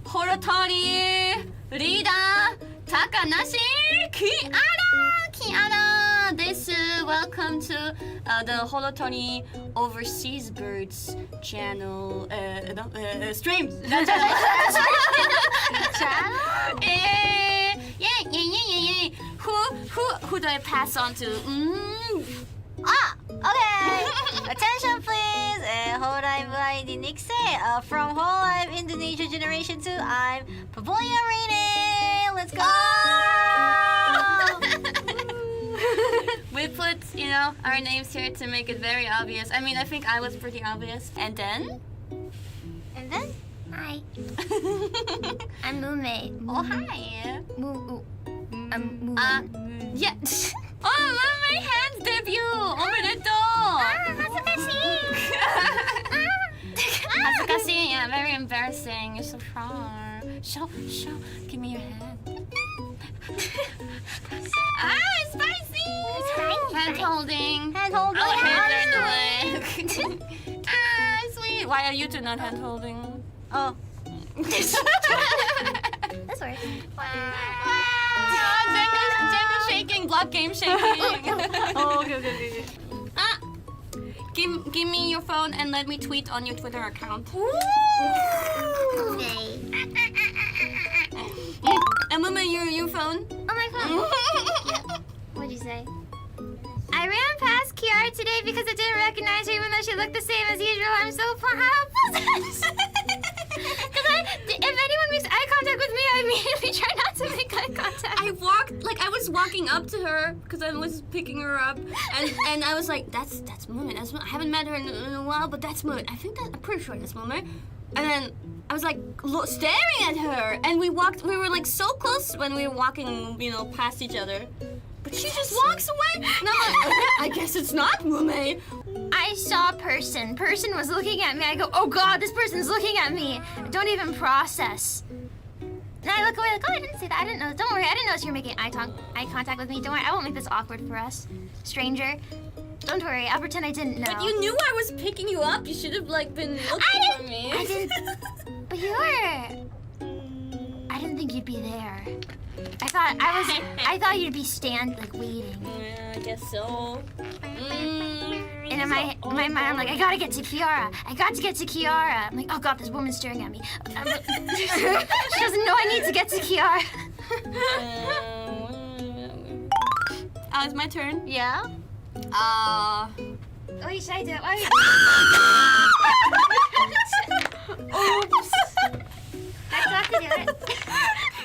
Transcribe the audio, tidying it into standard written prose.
HOLOTORI リーダー高梨キアラです。Welcome to the HOLOTORI Overseas Birds channel stream. Yay. Who do I pass on to? Okay. Attention please. Hola Live ID Nikse from Hola Live Indonesia Generation 2. I'm Pavolia Rene. Let's go. We put, our names here to make it very obvious. I mean, I think I was pretty obvious. And then? Hi. I'm Mume. Oh, hi. Mume. Yeah. Oh, my hands debut! Omedetou! Hazukashii, yeah, very embarrassing. You're so strong. Show. Give me your hand. Spicy! Hand holding. Oh, hand away. Sweet. Why are you two not hand holding? Oh. This works. Jenga shaking, block game shaking. Oh, okay. Give me your phone and let me tweet on your Twitter account. Okay. And Mama, your phone? Oh, my phone. What'd you say? I ran past Kiara today because I didn't recognize her even though she looked the same as usual. I'm so possessed. If anyone makes eye contact with me, I immediately try not to make eye contact. I was walking up to her because I was picking her up, and I was like, that's Mume. I haven't met her in a while, but that's Mume. I'm pretty sure that's Mume. And then I was like staring at her, and we were like so close when we were walking, past each other. But she just walks away, and I'm like, okay, I guess it's not Mume. I saw Person. Person was looking at me. I go, oh God, this person's looking at me. I don't even process. And I look away like, oh, I didn't see that. I didn't know. Don't worry, I didn't notice you were making eye contact with me. Don't worry, I won't make this awkward for us. Stranger, don't worry, I'll pretend I didn't know. But you knew I was picking you up. You should have been looking for me. I didn't. But you were. I didn't think you'd be there. I thought you'd be waiting. Yeah, I guess so. And in my mind, I'm like, I gotta get to Kiara. I'm like, oh God, this woman's staring at me. She doesn't know I need to get to Kiara. Oh, it's my turn. Yeah? Wait, should I do it? Oops.